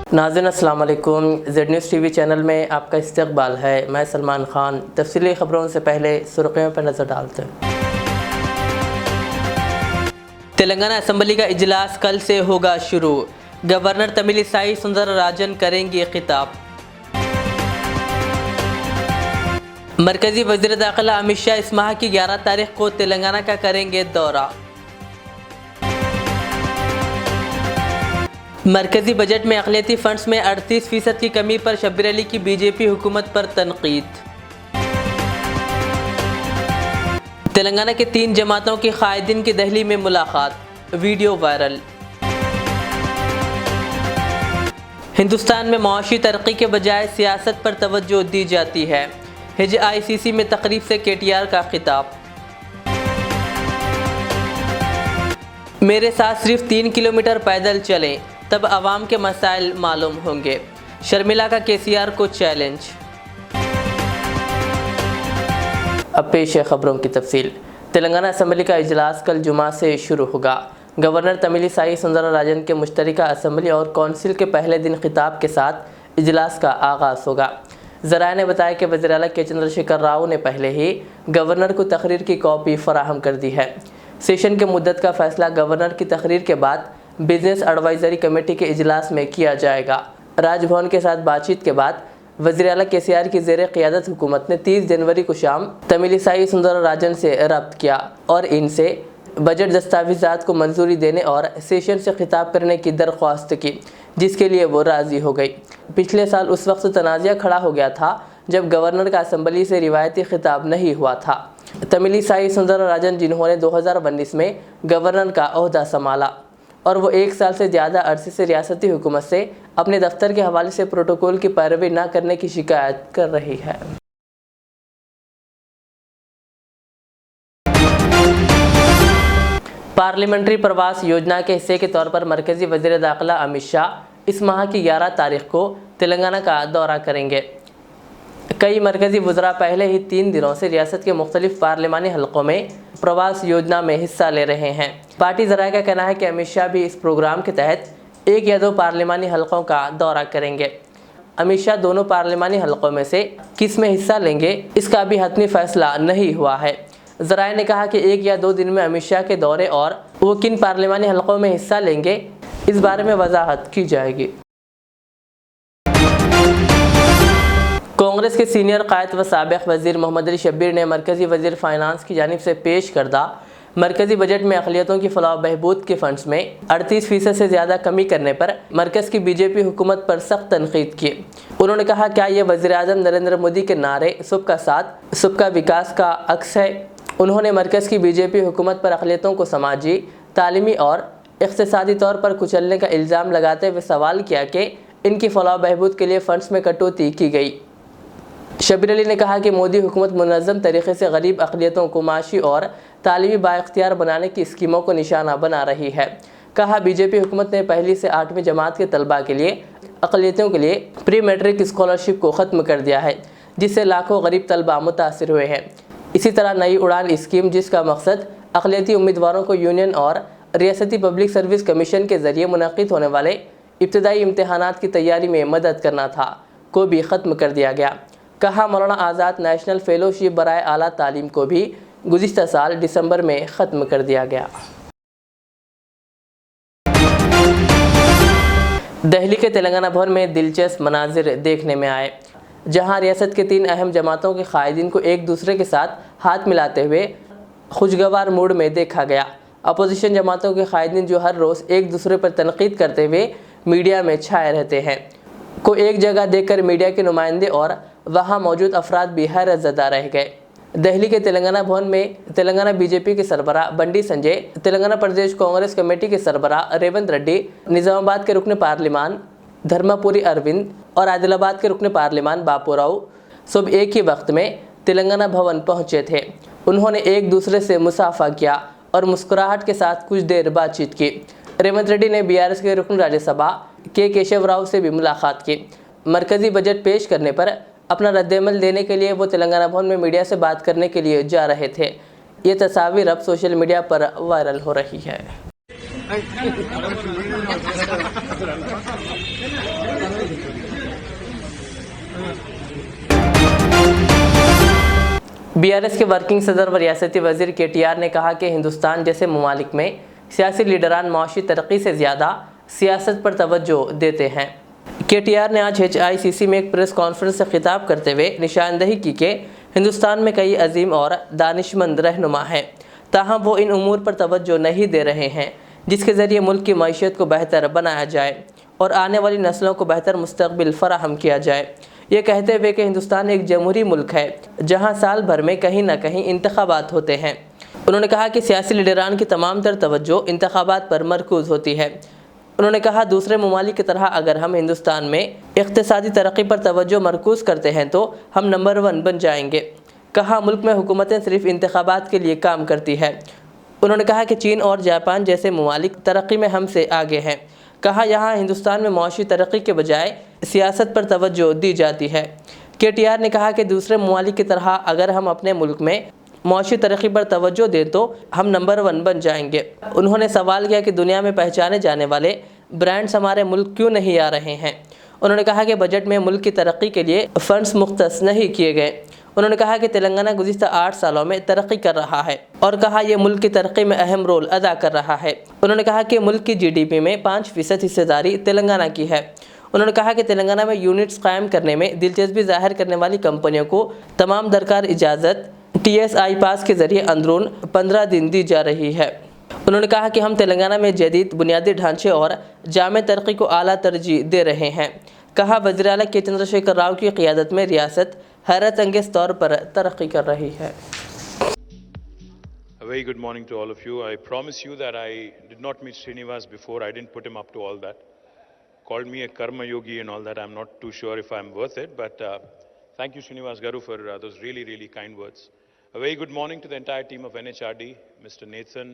नाज़रीन अस्सलाम वालेकुम। ज़ेड न्यूज़ टीवी चैनल में आपका इस्तकबाल है। मैं सलमान खान। तफसीली ख़बरों से पहले सुर्ख़ियों पर नज़र डालते हैं। तेलंगाना असम्बली का इजलास कल से होगा शुरू। गवर्नर तमिलिसाई सुंदरराजन करेंगे खिताब। मरकज़ी वज़ीर दाखिला अमित शाह इस माह की 11 तारीख को तेलंगाना का करेंगे दौरा। मरकज़ी बजट में अक़लियती फ़ंड्स में 38% की कमी पर शब्बीर अली की बीजेपी हुकूमत पर तनक़ीद। तेलंगाना के 3 जमातों के क़ायदीन की दिल्ली में मुलाकात, वीडियो वायरल। हिंदुस्तान में मुआशी तरक्की के बजाय सियासत पर तवज्जो दी जाती है। हिज ICC में तकरीब से KTR का खिताब। मेरे साथ सिर्फ 3 किलोमीटर पैदल चलें, तब आवाम के मसाइल मालूम होंगे। शर्मिला का KCR को चैलेंज। अब पेश है खबरों की तफसील। तेलंगाना असम्बली का इजलास कल जुमा से शुरू होगा। गवर्नर तमिलिसाई सुंदरराजन के मुश्तरका असम्बली और कौंसिल के पहले दिन खिताब के साथ इजलास का आगाज़ होगा। ज़राए ने बताया कि वज़ीर आला के चंद्रशेखर राव ने पहले ही गवर्नर को तकरीर की कॉपी फराहम कर दी है। सेशन के मुद्दत का फैसला गवर्नर की तकरीर के बाद बिजनेस एडवाइजरी कमेटी के इजलास में किया जाएगा। राजभवन के साथ बातचीत के बाद वज़ीर आला KCR की ज़ेर क़ियादत हुकूमत ने 30 जनवरी को शाम तमिलिसाई सुंदरराजन से रब्त किया और इनसे बजट दस्तावेज़ात को मंजूरी देने और सेशन से खिताब करने की दरख्वास्त की, जिसके लिए वो राज़ी हो गई। पिछले साल उस वक्त तनाज़ा खड़ा हो गया था जब गवर्नर का असम्बली से रिवायती खिताब नहीं हुआ था। तमिलिसाई सुंदरराजन, जिन्होंने 2019 में गवर्नर का ओहदा संभाला और वो 1 साल से ज़्यादा अरसे से रियासती हुकूमत से अपने दफ्तर के हवाले से प्रोटोकॉल की पैरवी न करने की शिकायत कर रही है। पार्लियामेंट्री प्रवास योजना के हिस्से के तौर पर मरकज़ी वज़ीर दाखिला अमित शाह इस माह की 11 तारीख को तेलंगाना का दौरा करेंगे। कई मरकज़ी वज़रा पहले ही 3 दिनों से रियासत के मुख्तलिफ पार्लिमानी हलकों में प्रवास योजना में हिस्सा ले रहे हैं। पार्टी ज़राए का कहना है कि अमित शाह भी इस प्रोग्राम के तहत 1 या 2 पार्लिमानी हलकों का दौरा करेंगे। अमित शाह दोनों पार्लिमानी हलकों में से किस में हिस्सा लेंगे, इसका अभी हतमी फैसला नहीं हुआ है। ज़राए ने कहा कि 1 या 2 दिन में अमित शाह के दौरे और वो किन पार्लिमानी हलकों में हिस्सा लेंगे, इस बारे में वजाहत की जाएगी। कांग्रेस के सीनियर कायद व साबिक़ वज़ीर मोहम्मद अली शब्बीर ने मरकज़ी वज़ीर फ़ाइनांस की जानिब से पेश करदा मरकज़ी बजट में अक़लियतों की फ़लाह बहबूद के फ़ंड्स में 38% से ज़्यादा कमी करने पर मरकज़ की बीजेपी हुकूमत पर सख्त तनक़ीद की। उन्होंने कहा, क्या ये वज़ीर आज़म नरेंद्र मोदी के नारे सबका साथ सबका विकास का अक्स है। उन्होंने मरकज़ की बीजेपी हुकूमत पर अक़लियतों को समाजी, तालीमी और इक़्तिसादी तौर पर कुचलने का इल्ज़ाम लगाते हुए सवाल किया कि इनकी फ़लाह बहबूद के लिए फ़ंड्स में कटौती की गई। शब्बीर अली ने कहा कि मोदी हुकूमत मुनज़्ज़म तरीक़े से गरीब अक़लियतों को माशी और तालीमी बाइख्तियार बनाने की स्कीमों को निशाना बना रही है। कहा, बीजेपी हुकूमत ने पहली से 8वीं जमात के तलबा के लिए अक़लियतों के लिए प्री मैट्रिक स्कॉलरशिप को ख़त्म कर दिया है, जिससे लाखों गरीब तलबा मुतासिर हुए हैं। इसी तरह नई उड़ान स्कीम, जिसका मकसद अक़लियती उम्मीदवारों को यूनियन और रियासती पब्लिक सर्विस कमीशन के ज़रिए मुनक़िद होने वाले इब्तिदाई इम्तहानात की तैयारी में मदद करना था, को भी ख़त्म कर दिया गया। कहा, मौलाना आज़ाद नेशनल फ़ेलोशिप बराए आला तालीम को भी गुज़िश्ता साल दिसंबर में ख़त्म कर दिया गया। दिल्ली के तेलंगाना भवन में दिलचस्प मनाजिर देखने में आए, जहां रियासत के 3 अहम जमातों के क़ायदीन को एक दूसरे के साथ हाथ मिलाते हुए खुशगवार मूड में देखा गया। अपोजिशन जमातों के क़ायदीन, जो हर रोज़ एक दूसरे पर तनक़ीद करते हुए मीडिया में छाए रहते हैं, को एक जगह देखकर मीडिया के नुमाइंदे और वहां मौजूद अफराद भी हैरत ज़दा रह गए। दिल्ली के तेलंगाना भवन में तेलंगाना बीजेपी के सरबराह बंडी संजय, तेलंगाना प्रदेश कांग्रेस कमेटी के सरबराह रेवंत रेड्डी, निज़ामाबाद के रुकन पार्लिमान धर्मपुरी अरविंद और आदिलाबाद के रुकन पार्लिमान बापू राव सब एक ही वक्त में तेलंगाना भवन पहुंचे थे। उन्होंने एक दूसरे से मुसाफा किया और मुस्कुराहट के साथ कुछ देर बातचीत की। रेवंत रेड्डी ने BRS के रुकन राज्यसभा के केशव राव से भी मुलाकात की। मरकज़ी बजट पेश करने पर अपना रद्दअमल देने के लिए वो तेलंगाना भवन में मीडिया से बात करने के लिए जा रहे थे। ये तस्वीर अब सोशल मीडिया पर वायरल हो रही है। BRS کے ورکنگ صدر و ریاستی وزیر KTR نے کہا کہ ہندوستان جیسے ممالک میں سیاسی لیڈران معاشی ترقی سے زیادہ سیاست پر توجہ دیتے ہیں۔ KTR نے آج HICC میں ایک پریس کانفرنس سے خطاب کرتے ہوئے نشاندہی کی کہ ہندوستان میں کئی عظیم اور دانشمند رہنما ہیں، تاہم وہ ان امور پر توجہ نہیں دے رہے ہیں جس کے ذریعے ملک کی معیشت کو بہتر بنایا جائے اور آنے والی نسلوں کو بہتر مستقبل فراہم کیا جائے۔ یہ کہتے ہوئے کہ ہندوستان ایک جمہوری ملک ہے جہاں سال بھر میں کہیں نہ کہیں انتخابات ہوتے ہیں۔ انہوں نے کہا کہ سیاسی لیڈران کی تمام تر توجہ انتخابات پر مرکوز ہوتی ہے۔ انہوں نے کہا دوسرے ممالک کی طرح اگر ہم ہندوستان میں اقتصادی ترقی پر توجہ مرکوز کرتے ہیں تو ہم نمبر 1 بن جائیں گے۔ کہا ملک میں حکومتیں صرف انتخابات کے لیے کام کرتی ہے۔ انہوں نے کہا کہ چین اور جاپان جیسے ممالک ترقی میں ہم سے آگے ہیں۔ کہا یہاں ہندوستان میں معاشی ترقی کے بجائے سیاست پر توجہ دی جاتی ہے۔ KTR نے کہا کہ دوسرے ممالک کی طرح اگر ہم اپنے ملک میں معاشی ترقی پر توجہ دیں تو ہم نمبر 1 بن جائیں گے۔ انہوں نے سوال کیا کہ دنیا میں پہچانے جانے والے برانڈز ہمارے ملک کیوں نہیں آ رہے ہیں۔ انہوں نے کہا کہ بجٹ میں ملک کی ترقی کے لیے فنڈز مختص نہیں کیے گئے۔ انہوں نے کہا کہ تلنگانہ گزشتہ 8 سالوں میں ترقی کر رہا ہے اور کہا یہ ملک کی ترقی میں اہم رول ادا کر رہا ہے۔ انہوں نے کہا کہ ملک کی GDP میں 5% حصہ داری تلنگانہ کی ہے۔ انہوں نے کہا کہ تلنگانہ میں یونٹس قائم کرنے میں دلچسپی ظاہر کرنے والی کمپنیوں کو تمام درکار اجازت TSI پاس کے ذریعے اندرون 15 دن دی جا رہی ہے۔ انہوں نے کہا کہ ہم تلنگانہ میں جدید بنیادی ڈھانچے اور جامع ترقی کو اعلیٰ ترجیح دے رہے ہیں۔ کہا وزیر اعلیٰ کے چندرشیکھر راؤ کی قیادت میں ریاست حیرت انگیز طور پر ترقی کر رہی ہے۔ A very good morning to all of you. I promise you that I did not meet Srinivas before. I didn't put him up to all that. Called me a karma yogi and all that. I'm not too sure if I'm worth it, but thank you Srinivas Garu for those really, really kind words. A very good morning to the entire team of NHRD, Mr. Nathan,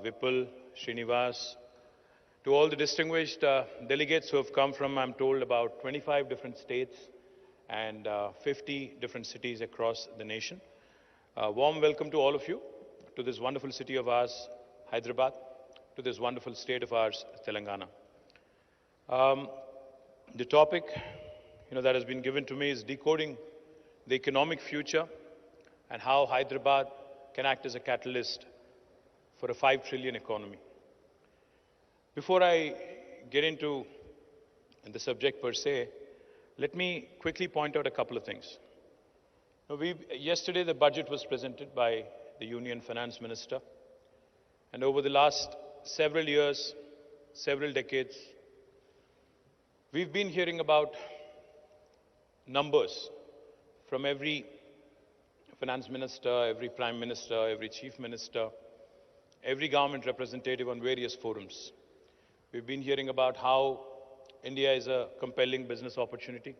Vipul, Srinivas, to all the distinguished delegates who have come from, I'm told, about 25 different states and 50 different cities across the nation. Warm welcome to all of you, to this wonderful city of ours, Hyderabad, to this wonderful state of ours, Telangana. The topic that has been given to me is decoding the economic future and how Hyderabad can act as a catalyst for a 5 trillion economy. Before I get into the subject per se, let me quickly point out a couple of things. Yesterday the budget was presented by the Union Finance Minister, and over the last several years, several decades, we've been hearing about numbers from every finance minister, every prime minister, every chief minister, every government representative on various forums. We've been hearing about how India is a compelling business opportunity.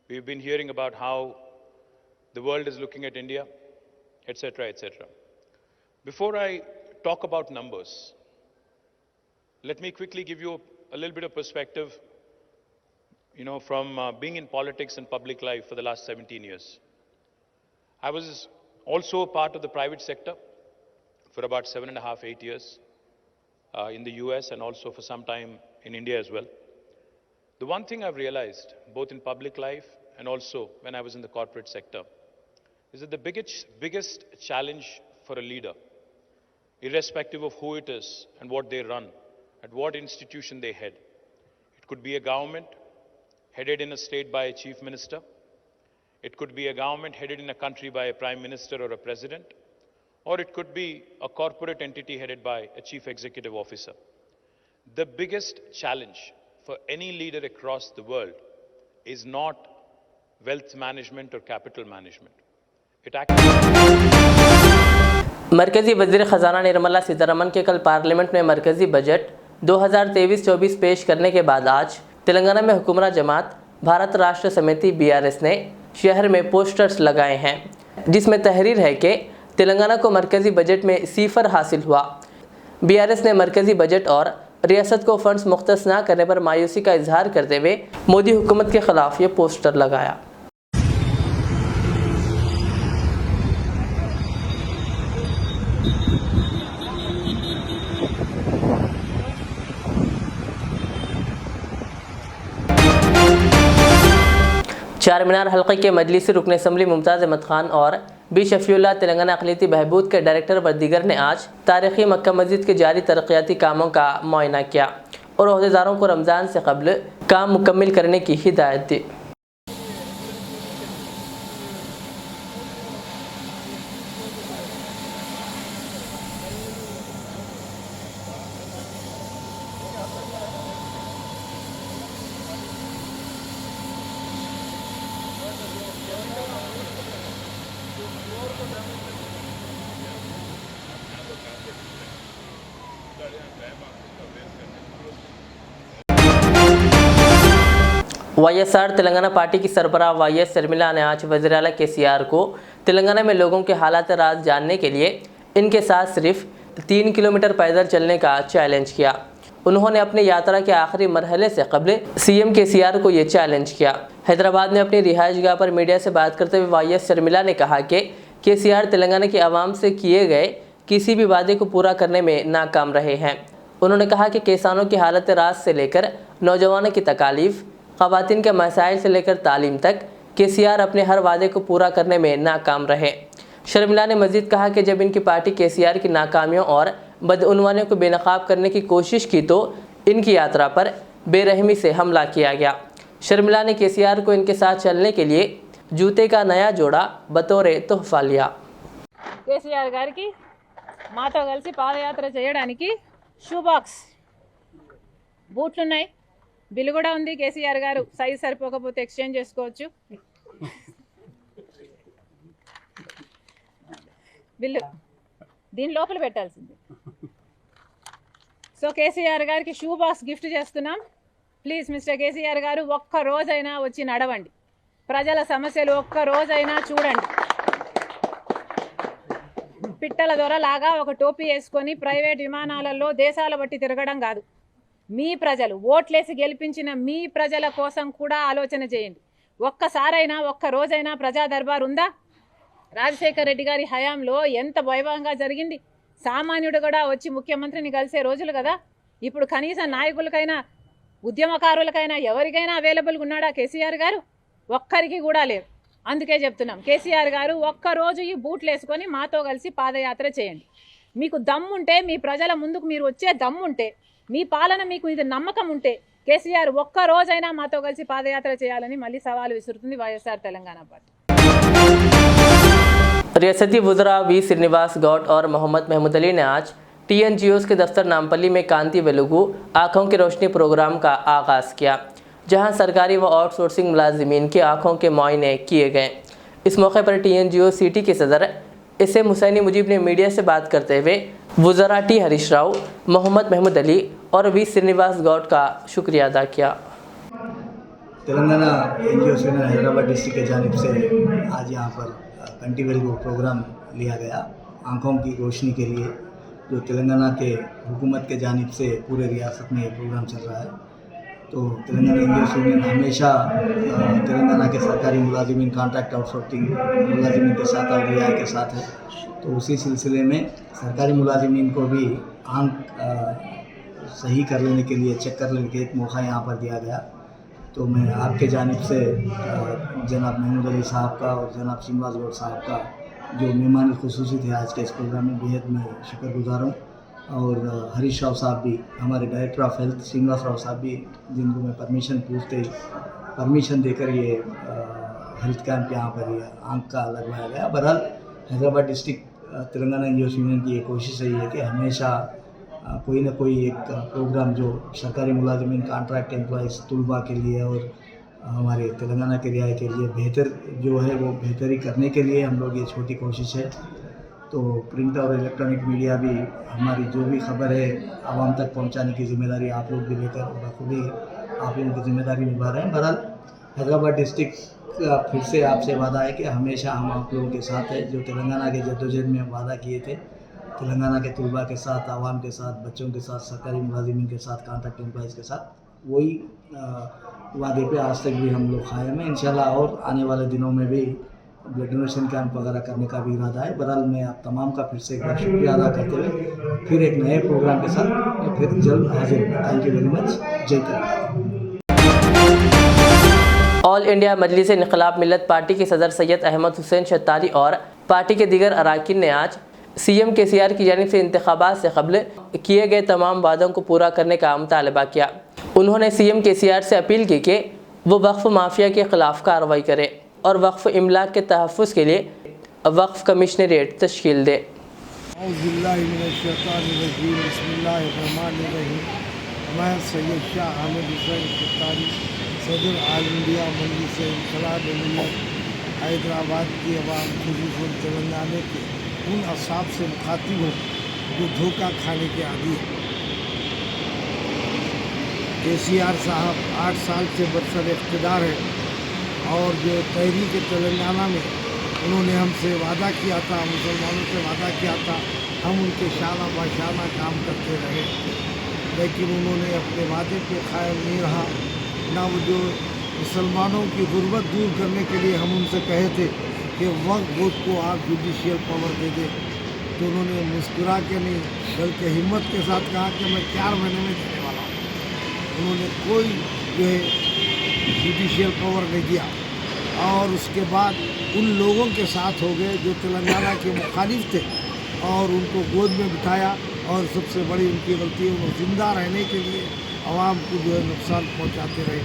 We've been hearing about how the world is looking at India, etc., etc. Before I talk about numbers, let me quickly give you a little bit of perspective, from being in politics and public life for the last 17 years. I was also a part of the private sector for about 7.5, 8 years in the US and also for some time in India as well. The one thing I've realized, both in public life and also when I was in the corporate sector, is that the biggest challenge for a leader, irrespective of who it is and what they run, at what institution they head, it could be a government headed in a state by a chief minister, it could be a government headed in a country by a prime minister or a president, or it could be a corporate entity headed by a chief executive officer. The biggest challenge for any leader across the world is not wealth management or capital management. مرکزی وزیر خزانہ نرملا سیتارمن کے کل parliament میں مرکزی budget 2023-24 پیش کرنے کے بعد آج تلنگانہ میں حکمراں جماعت بھارت راشٹر سمیتی BRS نے شہر میں پوسٹرز لگائے ہیں جس میں تحریر ہے کہ تلنگانہ کو مرکزی بجٹ میں صفر حاصل ہوا۔ BRS نے مرکزی بجٹ اور ریاست کو فنڈز مختص نہ کرنے پر مایوسی کا اظہار کرتے ہوئے مودی حکومت کے خلاف یہ پوسٹر لگایا۔ चारमीनार हल्के के मजलिसी रुकन असम्बली मुमताज़ अहमद खान और बी शफीउल्लाह तेलंगाना अक़लियती बहबूद के डायरेक्टर व दीगर ने आज तारीख़ी मक्का मस्जिद के जारी तरक्याती कामों का मुआयना किया और अहदेदारों को रमज़ान से कबल काम मुकम्मिल करने की हिदायत दी। YSR तेलंगाना पार्टी की सरबराह YS शर्मिला ने आज वज़ीर आला KCR को तेलंगाना में लोगों के हालात राज जानने के लिए इनके साथ सिर्फ 3 किलोमीटर पैदल चलने का चैलेंज किया। उन्होंने अपनी यात्रा के आखिरी मरहले से कबल CM KCR को ये चैलेंज किया। हैदराबाद में अपनी रिहाइशगाह पर मीडिया से बात करते हुए YS शर्मिला ने कहा कि KCR तेलंगाना की आवाम से किए गए किसी भी वादे को पूरा करने में नाकाम रहे हैं। उन्होंने कहा कि किसानों की हालत राज से लेकर नौजवानों की तकालीफ, ख़वातीन के मसाइल से लेकर तालीम तक KCR अपने हर वादे को पूरा करने में नाकाम रहे। शर्मिला ने मज़ीद कहा कि जब इनकी पार्टी KCR की नाकामियों और बदउनवानियों को बेनकाब करने की कोशिश की तो इनकी यात्रा पर बेरहमी से हमला किया गया। शर्मिला ने KCR को इनके साथ चलने के लिए जूते का नया जोड़ा बतौर तोहफा लिया। KCR గారికి మాతో కలిసి పాదయాత్ర చేయడానికి షూ బాక్స్ బూట్లు ఉన్నాయి, బిల్లు కూడా ఉంది. KCR గారు సైజ్ సరిపోకపోతే ఎక్స్చేంజ్ చేసుకోవచ్చు. బిల్లు దీని లోపల పెట్టాల్సింది. సో KCR గారికి షూ బాక్స్ గిఫ్ట్ చేస్తున్నాం. ప్లీజ్ మిస్టర్ KCR గారు ఒక్క రోజైనా వచ్చి నడవండి, ప్రజల సమస్యలు ఒక్క రోజైనా చూడండి. పిట్టల దొరలాగా ఒక టోపీ వేసుకొని ప్రైవేట్ విమానాలలో దేశాల బట్టి తిరగడం కాదు. మీ ప్రజలు ఓట్లేసి గెలిపించిన మీ ప్రజల కోసం కూడా ఆలోచన చేయండి. ఒక్కసారైనా ఒక్క రోజైనా ప్రజా దర్బార్ ఉందా? రాజశేఖర్ రెడ్డి గారి హయాంలో ఎంత వైభవంగా జరిగింది. సామాన్యుడు కూడా వచ్చి ముఖ్యమంత్రిని కలిసే రోజులు కదా. ఇప్పుడు కనీసం నాయకులకైనా ఉద్యమకారులకైనా ఎవరికైనా అవైలబుల్గా ఉన్నాడా KCR గారు? ఒక్కరికి కూడా లేరు. అందుకే చెప్తున్నాం, KCR గారు ఒక్కరోజు ఈ బూట్లు వేసుకొని మాతో కలిసి పాదయాత్ర చేయండి. మీకు దమ్ముంటే, మీ ప్రజల ముందుకు మీరు వచ్చే దమ్ముంటే, మీ పాలన మీకు ఇది నమ్మకం ఉంటే KCR ఒక్క రోజైనా మాతో కలిసి పాదయాత్ర చేయాలని మళ్ళీ సవాలు విసురుతుంది YSR తెలంగాణ పార్టీ। रियासती वज़रा V श्रीनिवास गौड और मोहम्मद महमूद अली ने आज TNGOs के दफ्तर नामपल्ली में कांति वेलुगु आँखों की रोशनी प्रोग्राम का आगाज़ किया, जहां सरकारी व आउटसोर्सिंग मुलाजिमीन की आँखों के मुआयने किए गए। इस मौके पर TNGO सिटी के सदर SM हुसैनी मुजीब ने मीडिया से बात करते हुए वज़रा T हरीश राव, मोहम्मद महमूद अली और V श्रीनिवास गौड का शुक्रिया अदा किया। Telangana NGOs union Hyderabad district की जानिब से आज यहाँ पर कंटी वेलुगु प्रोग्राम लिया गया आँखों की रोशनी के लिए, जो तेलंगाना के हुकूमत के जानिब से पूरे रियासत में ये प्रोग्राम चल रहा है। तो तेलंगाना NGOs यूनियन हमेशा तेलंगाना के सरकारी मुलाजिमीन, कॉन्ट्रैक्ट आउटसोर्सिंग मुलाजिमीन के साथ और रियाय के साथ है। तो उसी सिलसिले में सरकारी मुलाजिमीन को भी आँख सही कर लेने के लिए, चेक कर लेने के एक मौका यहाँ पर दिया गया। तो मैं आपके जानिब से जनाब महमूद अली साहब का और जनाब श्रीनिवास गौड साहब का, जो मेहमान खुसूसी थे आज के इस प्रोग्राम में, बेहद मैं शुक्रगुजार हूँ। और हरीश राव साहब भी, हमारे director of health Srinivas Rao साहब भी, जिनको मैं परमिशन देकर ये हेल्थ कैंप यहाँ पर आँख का लगवाया गया। बहरहाल Hyderabad district Telangana NGOs union की ये कोशिश रही है कि हमेशा कोई ना कोई एक प्रोग्राम जो सरकारी मुलाजिमीन, कॉन्ट्रैक्ट एम्प्लॉइज़, तुलबा के लिए और हमारे तेलंगाना के रियाय के लिए बेहतर जो है वो बेहतरी करने के लिए हम लोग ये छोटी कोशिश है। तो प्रिंट और इलेक्ट्रॉनिक मीडिया भी हमारी जो भी खबर है आवाम तक पहुंचाने की ज़िम्मेदारी आप लोग भी लेकर बखूबी आप लोगों की ज़िम्मेदारी निभा रहे हैं। बहरहाल हैदराबाद डिस्ट्रिक्ट का फिर से आपसे वादा है कि हमेशा हम आप लोगों के साथ है। जो तेलंगाना के जद्दोजहद में वादा किए थे, तेलंगाना के तुलबा के साथ, आवाम के साथ, बच्चों के साथ, सरकारी मुलाजिमीन के साथ, कॉन्ट्रैक्ट एम्प्लॉइज़ के साथ, वही वादे पे आज तक भी हम लोग कायम हैं। इंशाल्लाह और आने वाले दिनों में भी ब्लड डोनेशन कैंप वगैरह करने का भी इरादा है। बहरहाल मैं आप तमाम का फिर से एक बार शुक्रिया अदा करते हुए फिर एक नए प्रोग्राम के साथ मैं फिर जल्द हाजिर हूँ। Thank you very much. जय तेलंगाना। آل انڈیا مجلس انقلاب ملت پارٹی کے صدر سید احمد حسین شتاری اور پارٹی کے دیگر اراکین نے آج سی ایم KCR کی جانب سے انتخابات سے قبل کیے گئے تمام وعدوں کو پورا کرنے کا مطالبہ کیا۔ انہوں نے سی ایم KCR سے اپیل کی کہ وہ وقف مافیا کے خلاف کارروائی کرے اور وقف املاک کے تحفظ کے لیے وقف کمشنریٹ تشکیل دے۔ اعوذ باللہ من الشیطان الرجیم، بسم اللہ الرحمن الرحیم۔ میں سید شاہ احمد حسین شتاری، صدر آل انڈیا مجلس انقلاب ملت حیدرآباد کی عوام، خصوصاً تلنگانہ کے ان اصحاب سے مخاطب ہوں جو دھوکہ کھانے کے عادی ہیں۔ KCR صاحب 8 سال سے برسر اقتدار ہے اور جو تحریک تلنگانہ میں انہوں نے ہم سے وعدہ کیا تھا، مسلمانوں سے وعدہ کیا تھا، ہم ان کے شانہ بشانہ کام کرتے رہے، لیکن انہوں نے اپنے وعدے پہ قائم نہیں رہا۔ نہ وہ جو مسلمانوں کی غربت دور کرنے کے لیے ہم ان سے کہے تھے کہ وقف بورڈ کو آپ جوڈیشیل پاور دے دیں، تو انہوں نے مسکرا کے نہیں بلکہ ہمت کے ساتھ کہا کہ میں 4 مہینے میں دینے والا ہوں۔ انہوں نے کوئی جو ہے جوڈیشیل پاور نہیں دیا، اور اس کے بعد ان لوگوں کے ساتھ ہو گئے جو تلنگانہ کے مخالف تھے اور ان کو گود میں بٹھایا، اور سب سے بڑی ان کی غلطی ہے انہوں زندہ رہنے کے لیے عوام کو جو ہے نقصان پہنچاتے رہے۔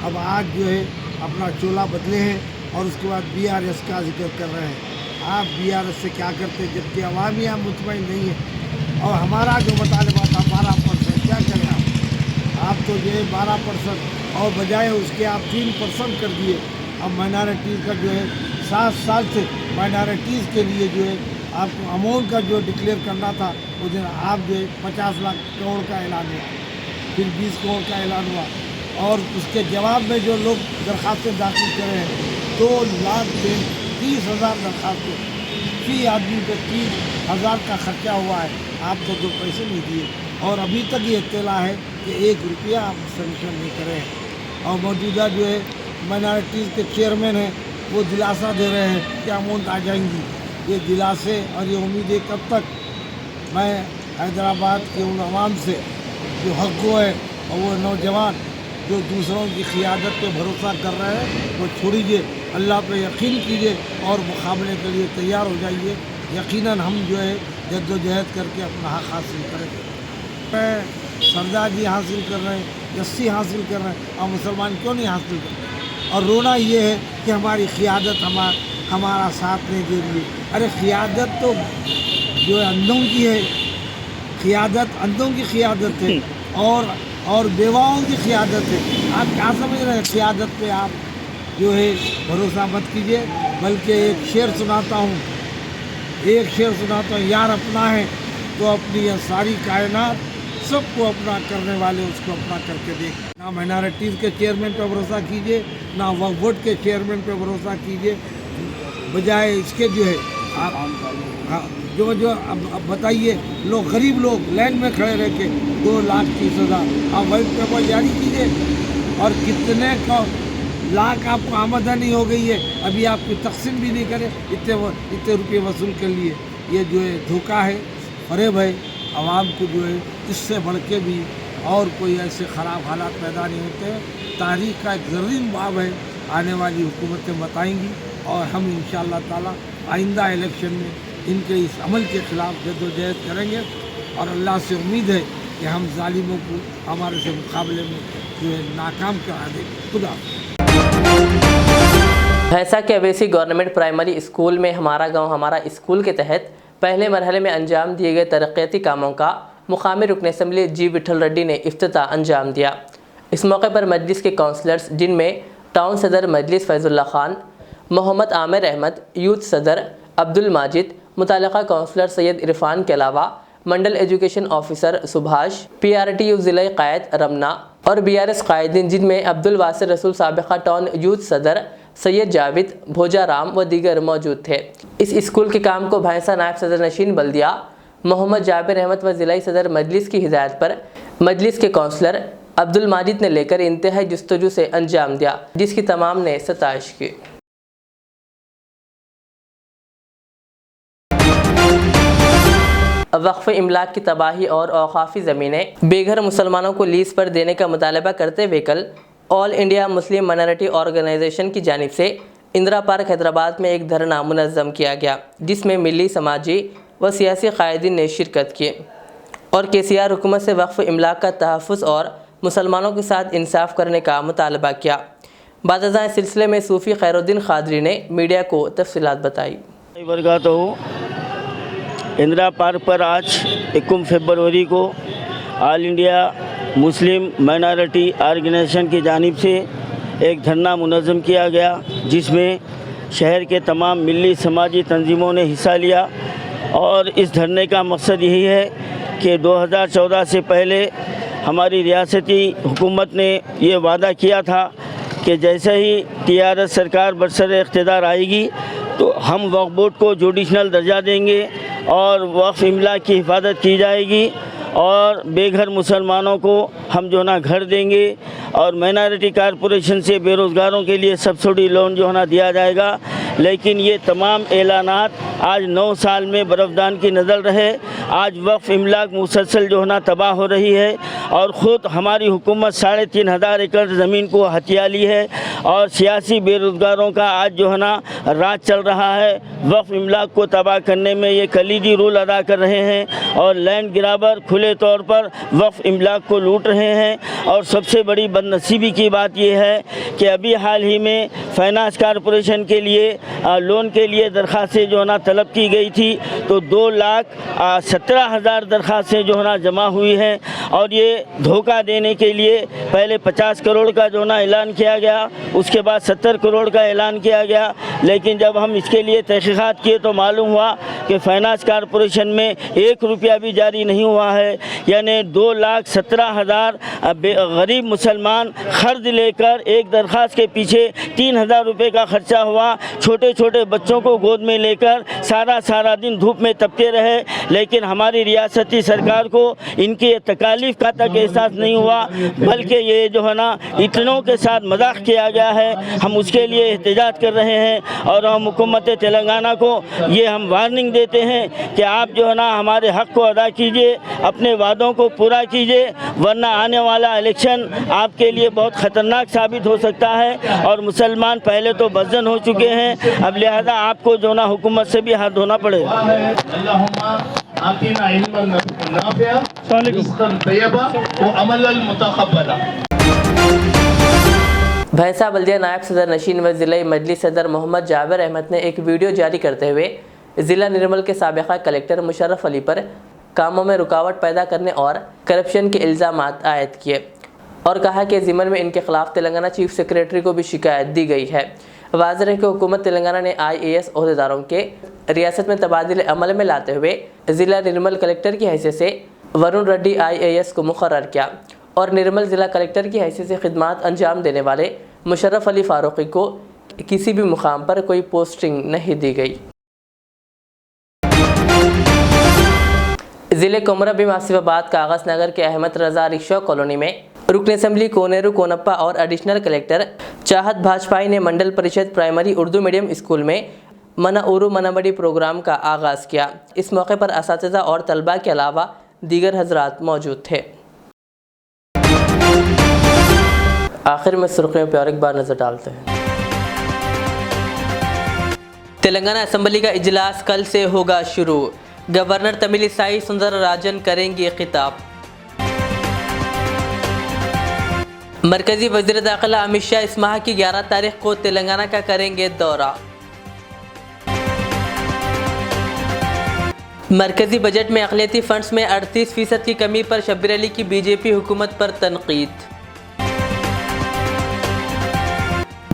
اب آج جو ہے اپنا چولہا بدلے ہیں اور اس کے بعد BRS کا ذکر کر رہے ہیں۔ آپ BRS سے کیا کرتے جبکہ عوامی آپ مطمئن نہیں ہیں، اور ہمارا جو مطالبہ تھا 12%، کیا کریں آپ تو جو ہے 12% اور بجائے اس کے آپ 3% کر دیے۔ اب مائنارٹیز کا جو ہے 7 سال سے مائنارٹیز کے لیے جو ہے آپ کو اماؤنٹ کا جو ڈکلیئر کرنا تھا، اس دن آپ جو ہے 50 لاکھ کروڑ کا اعلان ہوا، پھر 20 کروڑ کا اعلان ہوا، اور اس کے جواب میں جو لوگ درخواستیں داخل کرے ہیں 2,30,000 درخواستیں، فی آدمی پہ 30,000 کا خرچہ ہوا ہے، آپ تو 2 پیسے نہیں دیے، اور ابھی تک یہ اطلاع ہے کہ 1 روپیہ آپ سینکشن نہیں کرے ہیں۔ اور موجودہ جو ہے مائنارٹیز کے چیئرمین ہیں وہ دلاسا دے رہے ہیں کہ اماؤنٹ آ جائیں گی۔ یہ دلاسے اور یہ امیدیں کب تک؟ میں حیدرآباد کے ان عوام سے جو حق گو ہے اور وہ نوجوان جو دوسروں کی قیادت پہ بھروسہ کر رہے ہیں وہ چھوڑیے، اللہ پہ یقین کیجیے اور مقابلے کے لیے تیار ہو جائیے۔ یقیناً ہم جو ہے جد و جہد کر کے اپنا حق حاصل کریں گے۔ سردار جی حاصل کر رہے ہیں، 80 حاصل کر رہے ہیں، اور مسلمان کیوں نہیں حاصل کر رہے؟ اور رونا یہ ہے کہ ہماری قیادت ہمارا ساتھ نہیں دے رہی ہے۔ ارے قیادت تو جو ہے اندھوں کی ہے، قیادت اندھوں کی قیادت ہے اور بیواؤں کی قیادت ہے۔ آپ کیا سمجھ رہے ہیں؟ قیادت پہ آپ جو ہے بھروسہ مت کیجیے، بلکہ ایک شعر سناتا ہوں، یار اپنا ہے تو اپنی یہ ساری کائنات، سب کو اپنا کرنے والے اس کو اپنا کر کے دیکھ۔ نہ مائنارٹیز کے چیئرمین پہ بھروسہ کیجیے، نہ وقف بورڈ کے چیئرمین پہ بھروسہ کیجیے، بجائے اس کے جو ہے آپ جو اب بتائیے، لوگ غریب لوگ لائن میں کھڑے رہ کے 2,30,000 آپ وائٹ پیپر جاری کیجیے، اور کتنے کا لاکھ آپ کو آمدنی ہو گئی ہے، ابھی آپ کی تقسیم بھی نہیں کرے، اتنے روپے وصول کر لیے۔ یہ جو ہے دھوکہ ہے، فریب ہے، عوام کو جو ہے اس سے بڑھ کے بھی اور کوئی ایسے خراب حالات پیدا نہیں ہوتے ہیں۔ تاریخ کا ایک زرین باب ہے، آنے والی حکومتیں بتائیں گی، اور ہم انشاءاللہ تعالی آئندہ الیکشن میں ان کے اس عمل کے خلاف جد و جہد کریں گے، اور اللہ سے امید ہے کہ ہم ظالموں کو ہمارے سے مقابلے میں جو ہے ناکام کرا دیں گے۔ خدا بھینسہ کے اویسی گورنمنٹ پرائمری اسکول میں ہمارا گاؤں ہمارا اسکول کے تحت پہلے مرحلے میں انجام دیے گئے ترقیاتی کاموں کا مقامی رکن اسمبلی جی وٹھل ریڈی نے افتتاح انجام دیا۔ اس موقع پر مجلس کے کونسلرز، جن میں ٹاؤن صدر مجلس فیض اللہ خان، محمد عامر احمد، یوتھ صدر عبد الماجد، متعلقہ کونسلر سید عرفان کے علاوہ منڈل ایجوکیشن آفیسر سبھاش، PRTU ضلعی قائد رمنا اور BRS قائدین، جن میں عبد الواسر رسول سابقہ ٹاؤن یوتھ صدر سید جاوید بھوجا رام و دیگر موجود تھے۔ اس اسکول کے کام کو بھینسہ نائب صدر نشین بلدیہ محمد جابر احمد و ضلعی صدر مجلس کی ہدایت پر مجلس کے کونسلر عبد الماجد نے لے کر انتہائی جستجو سے انجام دیا، جس کی تمام نے ستائش کی۔ وقف املاک کی تباہی اور اوقافی زمینیں بے گھر مسلمانوں کو لیز پر دینے کا مطالبہ کرتے ہوئے کل All India Muslim Minority Organisation की जानिब से इंदिरा पार्क हैदराबाद में एक धरना मुनज़्ज़म किया गया, जिसमें मिली समाजी व सियासी क़ायदीन ने शिरकत की और KCR हुकूमत से वक्फ़ इमलाक का तहफ़्फ़ुज़ और मुसलमानों के साथ इंसाफ करने का मुतालबा किया। बादशाह इस सिलसिले में सूफ़ी खैरुद्दीन क़ादरी ने मीडिया को तफ़सीलात बताई। इंदिरा पार्क पर आज 21 फरवरी को All India Muslim Minority Organisation की जानिब से एक धरना मुनज़्ज़म किया गया, जिसमें शहर के तमाम मिली समाजी तंजीमों ने हिस्सा लिया। और इस धरने का मकसद यही है कि 2014 से पहले हमारी रियासती हुकूमत ने ये वादा किया था कि जैसे ही TRS सरकार बरसर इक़्तिदार आएगी तो हम वक्फ़ बोर्ड को जुडिशनल दर्जा देंगे और वक्फ़ इमला की हिफाजत की जाएगी और बेघर मुसलमानों को हम जो ना घर देंगे और माइनॉरिटी कॉरपोरेशन से बेरोज़गारों के लिए सब्सिडी लोन जो ना दिया जाएगा। लेकिन ये तमाम ऐलानात आज 9 साल में बर्फ़दान की नज़र रहे। आज वक्फ़ इमलाक मुसलसल जो ना तबाह हो रही है और ख़ुद हमारी हुकूमत 3,500 एकड़ ज़मीन को हथिया ली है और सियासी बेरोज़गारों का आज जो है ना राज चल रहा है। वक्फ़ इमलाक को तबाह करने में ये कलीदी रोल अदा कर रहे हैं और लैंड ग्राबर खुले तौर पर वक्फ़ इमलाक को लूट रहे हैं। और सबसे बड़ी बदनसीबी की बात यह है कि अभी हाल ही में फाइनेंस कॉरपोरेशन के लिए लोन के लिए दरख्वास्तें जो है ना तलब की गई थी, तो 2,17,000 दरख्वास्तें जो है ना जमा हुई हैं। और ये धोखा देने के लिए पहले 50 करोड़ का जो ना ऐलान किया गया, उसके बाद 70 करोड़ का ऐलान किया गया। लेकिन जब हम इसके लिए तहक़ीक़ात किए तो मालूम हुआ कि फाइनेंस कॉरपोरेशन में 1 रुपया भी जारी नहीं हुआ है। यानी 2,17,000 गरीब मुसलमान क़र्ज़ लेकर एक दरख्वास्त के पीछे 3,000 रुपये का ख़र्चा हुआ। छोटे छोटे बच्चों को गोद में लेकर सारा दिन धूप में तपते रहे। लेकिन हमारी रियासती सरकार को इनकी तकालीफ का तक एहसास नहीं हुआ, बल्कि ये जो है ना इतनों के साथ मजाक किया गया है। हम उसके लिए एहतजाज कर रहे हैं और हम हुकूमत तेलंगाना को ये हम वार्निंग देते हैं कि आप जो है ना हमारे हक़ को अदा कीजिए, अपने वादों को पूरा कीजिए, वरना आने वाला इलेक्शन आपके लिए बहुत ख़तरनाक साबित हो सकता है। और मुसलमान पहले तो बज़न हो चुके हैं, अब लिहाजा आपको जो ना हुकूमत से भी हाथ धोना पड़ेगा। भैंसा बल्दिया नायब सदर नशीन व ज़िला मजलिस सदर मोहम्मद जाबिर अहमद ने एक वीडियो जारी करते हुए ज़िला निर्मल के साबिक़ा कलेक्टर मुशर्रफ अली पर कामों में रुकावट पैदा करने और करप्शन के इल्ज़ामात आयद किए और कहा कि ज़िमन में इनके ख़िलाफ़ तेलंगाना चीफ सेक्रेटरी को भी शिकायत दी गई है। वाज़ेह है कि हुकूमत तेलंगाना ने IAS अहदेदारों के रियासत में तबादले अमल में लाते हुए ज़िला निर्मल कलेक्टर की हैसियत से वरुण रेड्डी IAS को मुकर्रर किया और निर्मल ज़िला कलेक्टर की हैसियत से खिदमात अंजाम देने वाले मुशर्रफ अली फ़ारूक़ी को किसी भी मुकाम पर कोई पोस्टिंग नहीं दी गई। ज़िले कोमरा भीम आसिफाबाद कागज़ नगर के अहमद रज़ा रिक्शा कॉलोनी में रुकन असम्बली कोनेरू कोनप्पा और एडिशनल कलेक्टर चाहत भाजपाई ने मंडल परिषद प्राइमरी उर्दू मीडियम स्कूल में मना उरू मनाबड़ी प्रोग्राम का आगाज़ किया। इस मौके पर असातिज़ा और तलबा के अलावा दीगर हजरात मौजूद थे। आखिर में सुर्खियों पर एक बार नज़र डालते हैं। तेलंगाना असम्बली का इजलास कल से होगा शुरू, गवर्नर तमिलिसाई सुंदरराजन करेंगे खिताब। मरकजी वज़ीर दाखिला अमित शाह इस माह की 11 तारीख को तेलंगाना का करेंगे दौरा। मरकजी बजट में अक़लियती फंड्स में 38% की कमी पर शब्बीर अली की बीजेपी हुकूमत पर तनकीद।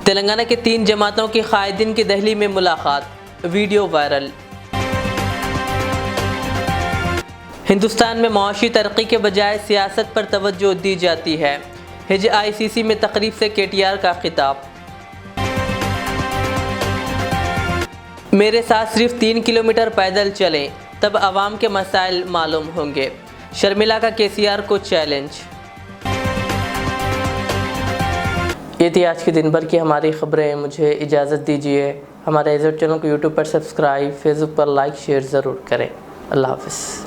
तेलंगाना के 3 जमातों की कायदीन की दहली में मुलाकात, वीडियो वायरल। हिंदुस्तान में माशी तरक्की के बजाय सियासत पर तवज्जो दी जाती है, हिज ICC में तकरीब से KTR का खिताब। मेरे साथ सिर्फ 3 किलोमीटर पैदल चलें, तब आवाम के मसाइल मालूम होंगे, शर्मिला का KCR को चैलेंज। ये थी आज के दिन भर की हमारी खबरें। मुझे इजाज़त दीजिए। हमारे इज़्ज़त चैनल को YouTube पर सब्सक्राइब, फेसबुक पर लाइक शेयर ज़रूर करें। अल्लाह हाफ़िज़।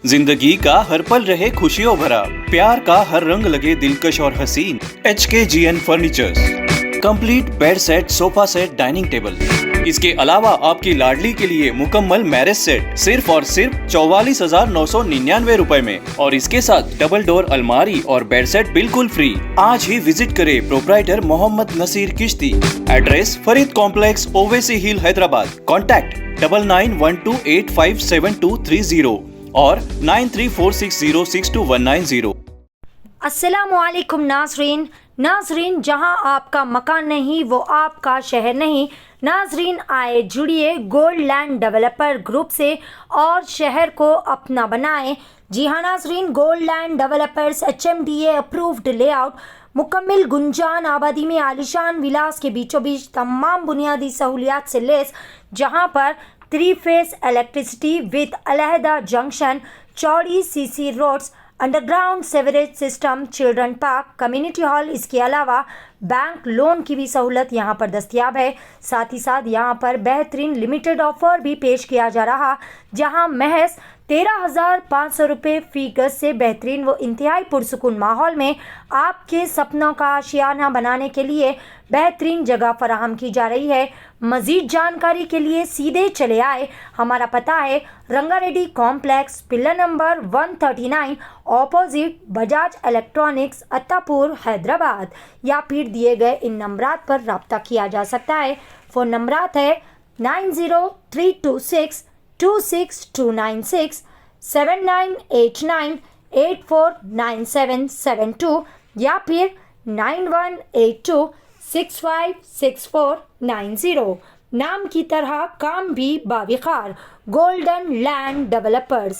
जिंदगी का हर पल रहे खुशियों भरा, प्यार का हर रंग लगे दिलकश और हसीन। HKGN furnitures, complete bed set, sofa set, dining table. इसके अलावा आपकी लाडली के लिए मुकम्मल मैरिज सेट सिर्फ और सिर्फ 44,999 रुपए में, और इसके साथ डबल डोर अलमारी और बेड सेट बिल्कुल फ्री। आज ही विजिट करें प्रोप्राइटर मोहम्मद नसीर किश्ती। एड्रेस फरीद कॉम्प्लेक्स, ओवैसी हिल, हैदराबाद। कॉन्टैक्ट 9912857230 और 9346062190। अस्सलामुअलैकुम नाजरीन, जहां आपका मकान नहीं वो आपका शहर नहीं। नाजरीन आए जुड़िए गोल्ड लैंड डेवलपर ग्रुप से और शहर को अपना बनाएं। जी हाँ नाजरीन, gold land developers HMDA approved layout, मुकम्मल गुंजान आबादी में आलिशान विलास के बीचों बीच तमाम बुनियादी सहूलियात से लेस, जहां पर 3 फेस इलेक्ट्रिसिटी विद अलहदा जंक्शन, चौड़ी CC roads, underground sewerage system, children park, community hall. इसके अलावा बैंक लोन की भी सहूलत यहाँ पर दस्तयाब है। साथ ही साथ यहाँ पर बेहतरीन लिमिटेड ऑफर भी पेश किया जा रहा, जहाँ महज 13,500 रुपये फी गज से बेहतरीन व इंतहाई पुरसुकून माहौल में आपके सपनों का आशियाना बनाने के लिए बेहतरीन जगह फराहम की जा रही है। मज़ीद जानकारी के लिए सीधे चले आए। हमारा पता है Rangareddy complex, pillar number 139, opposite Bajaj electronics, Attapur, Hyderabad. या फिर दिए गए इन नंबरात पर रब्ता किया जा सकता है। फ़ोन नंबरात है 9032626296, 7989849772 या फिर 9182656490। नाम की तरह काम भी बाविकार, गोल्डन लैंड डेवलपर्स।